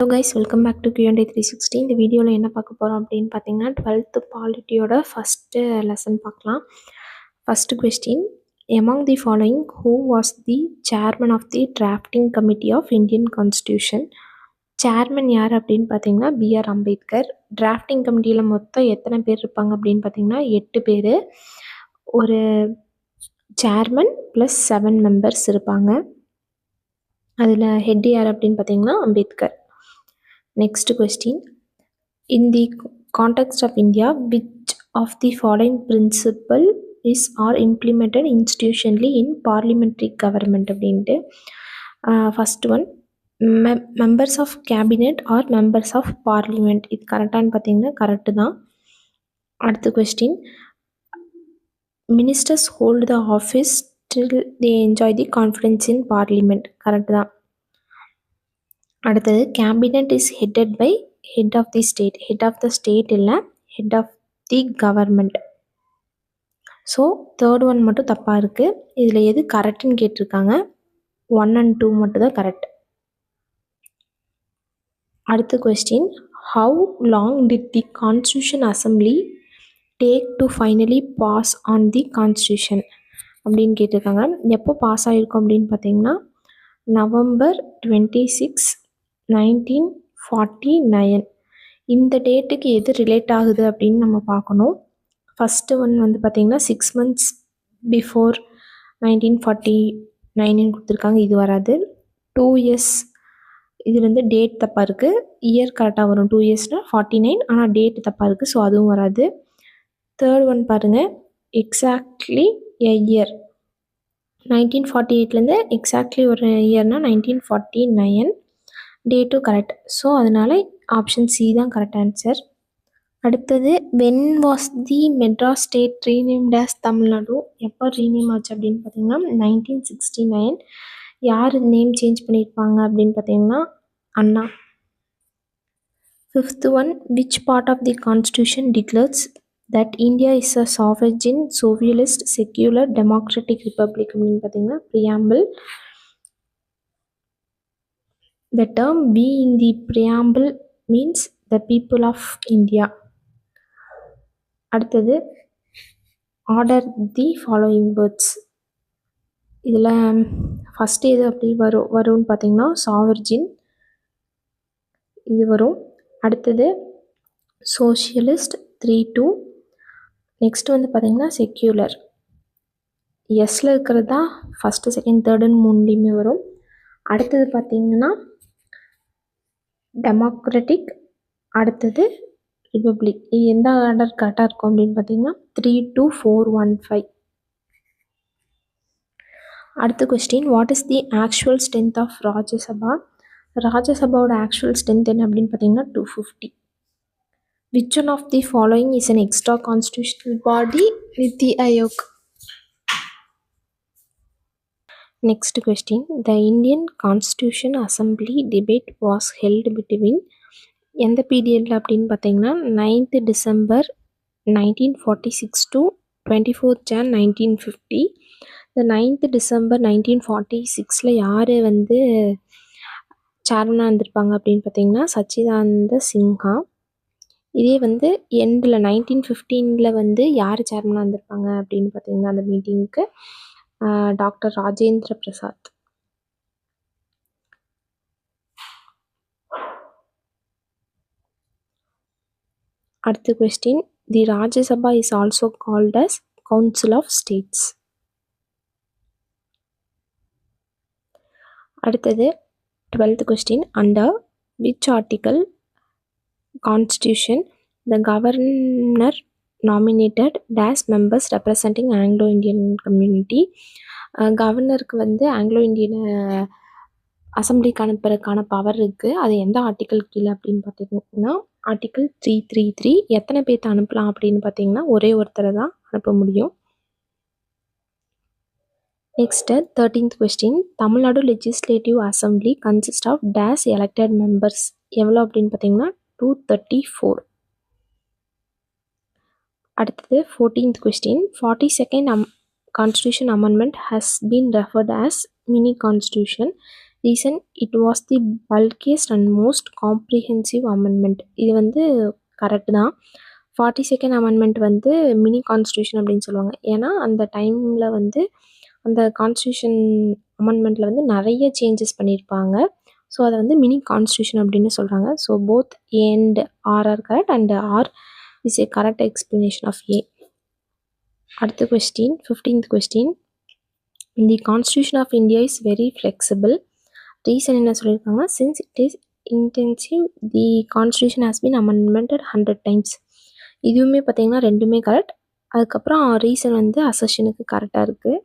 Hello guys, welcome back to Q&A 360. இந்த வீடியோவில் என்ன பார்க்க போகிறோம் அப்படின்னு பார்த்தீங்கன்னா 12th பாலிட்டியோட ஃபஸ்ட்டு லெசன் பார்க்கலாம். First question, among the following who was the chairman of the drafting committee of Indian constitution? Chairman யார் அப்படின்னு பார்த்தீங்கன்னா பிஆர் அம்பேத்கர். டிராஃப்டிங் கமிட்டியில் மொத்தம் எத்தனை பேர் இருப்பாங்க அப்படின்னு பார்த்தீங்கன்னா 8 பேர். ஒரு சேர்மன் ப்ளஸ் 7 மெம்பர்ஸ் இருப்பாங்க. அதில் ஹெட் யார் அப்படின்னு பார்த்தீங்கன்னா Ambedkar. Next question, in the context of India, which of the following principle is are implemented institutionally in parliamentary government அப்படின்ட்டு. First one, members of cabinet or members of parliament. இது கரெக்டானு பார்த்தீங்கன்னா correct தான். அடுத்த question, ministers hold the office till they enjoy the confidence in parliament. Correct தான். அடுத்தது, cabinet is headed by head of the state. Head of the state இல்லை, head of the government. So third one மட்டும் தப்பாக இருக்குது. இதில் எது கரெக்டுன்னு கேட்டிருக்காங்க. 1 and 2 மட்டும் தான் கரெக்ட். அடுத்த question, how long did the constitution assembly take to finally pass on the constitution அப்படின்னு கேட்டிருக்காங்க. எப்போ பாஸ் ஆகிருக்கும் அப்படின்னு பார்த்தீங்கன்னா November 26, 1949. இந்த டேட்டுக்கு எது ரிலேட் ஆகுது அப்படின்னு நம்ம பார்க்கணும். ஃபஸ்ட்டு ஒன் வந்து பார்த்திங்கன்னா 6 months பிஃபோர் 1949 கொடுத்துருக்காங்க, இது வராது. 2 years, இது வந்து டேட் தப்பாக இருக்குது. இயர் கரெக்டாக வரும், 2 yearsனால் 49, ஆனால் டேட் தப்பாக இருக்குது, ஸோ அதுவும் வராது. தேர்ட் ஒன் பாருங்கள், எக்ஸாக்ட்லி எ இயர். 1948லேருந்து எக்ஸாக்ட்லி ஒரு இயர்னால் 1949, டேட்டும் கரெக்ட். ஸோ அதனால் ஆப்ஷன் சி தான் கரெக்ட் ஆன்சர். அடுத்தது, when was the Madras state renamed as Tamil Nadu? எப்போ ரீநேம் ஆச்சு அப்படின்னு பார்த்தீங்கன்னா 1969. யார் நேம் சேஞ்ச் பண்ணியிருப்பாங்க அப்படின்னு பார்த்தீங்கன்னா அண்ணா. Fifth one, which part of the constitution declares that India is a sovereign, socialist, secular, democratic republic அப்படின்னு பார்த்தீங்கன்னா preamble. The term "we" in the preamble means the people of India. அடுத்தது, order the following words. இதில் first எது அப்படி வரும்னு பார்த்தீங்கன்னா sovereign, இது வரும். அடுத்தது socialist 3-2. நெக்ஸ்ட் வந்து பார்த்திங்கன்னா செக்யூலர். எஸ்ஸில் இருக்கிறது தான் ஃபஸ்ட்டு, செகண்ட், தேர்டுன்னு 3லேயுமே வரும். அடுத்தது பார்த்திங்கன்னா டெமோக்ராட்டிக், அடுத்தது ரிப்பப்ளிக். இது எந்த ஆர்டர் கரெக்டாக இருக்கும் அப்படின்னு பார்த்திங்கன்னா 3-2-4-1-5. அடுத்த question, what is the actual strength of Rajya Sabha? ராஜ்யசபாவோட ஆக்சுவல் ஸ்ட்ரென்த் என்ன அப்படின்னு பார்த்தீங்கன்னா 250. Which one of the following is an extra constitutional body? Niti Aayog. Next question, the Indian Constitution Assembly debate was held between எந்த பீரியடில் அப்படின்னு பார்த்தீங்கன்னா 9th December 1946 to 24th Jan 1950. இந்த 9th December 1946 யார் வந்து சேர்மனாக இருந்திருப்பாங்க அப்படின்னு பார்த்தீங்கன்னா சச்சிதானந்த சின்ஹா. இதே வந்து எண்டில் 1915 வந்து யார் சேர்மனாக இருந்திருப்பாங்க அப்படின்னு பார்த்தீங்கன்னா அந்த மீட்டிங்க்கு டாக்டர் ராஜேந்திர பிரசாத். அடுத்த question, the Rajya Sabha is also called as council of states. அடுத்தது 12th question, under which article Constitution the governor nominated dash members representing Anglo-Indian community. கவர்னருக்கு வந்து ஆங்கிலோ இந்தியன் அசம்பிளிக்கு அனுப்புறதுக்கான பவர் இருக்குது. அது எந்த ஆர்டிக்கல் கீழே அப்படின்னு பார்த்தீங்கன்னா ஆர்டிக்கல் 333. எத்தனை பேர்த்த அனுப்பலாம் அப்படின்னு பார்த்தீங்கன்னா ஒரே ஒருத்தரை தான் அனுப்ப முடியும். Next 13th question, Tamil Nadu legislative assembly consist of dash elected members எவ்வளோ அப்படின்னு பார்த்தீங்கன்னா 234. அடுத்தது 14th question, 42nd Constitution Amendment has been referred as mini constitution. Reason it was the bulkiest and most comprehensive amendment. இது வந்து கரெக்டு தான். 42nd amendment வந்து mini constitution அப்படின்னு சொல்லுவாங்க. ஏன்னா அந்த டைமில் வந்து அந்த கான்ஸ்டியூஷன் அமெண்ட்மெண்ட்டில் வந்து நிறைய சேஞ்சஸ் பண்ணியிருப்பாங்க. ஸோ அதை வந்து மினி கான்ஸ்டியூஷன் அப்படின்னு சொல்கிறாங்க. So both A and R are correct and R is a correct explanation of A. அடுத்த question, 15th question. The constitution of India is very flexible. Reason என்ன சொல்லியிருக்காங்கன்னா, since it is intensive the constitution has been amended 100 times. இதுவுமே பார்த்தீங்கன்னா ரெண்டுமே correct. அதுக்கப்புறம் reason வந்து அசர்ஷனுக்கு கரெக்டாக இருக்குது.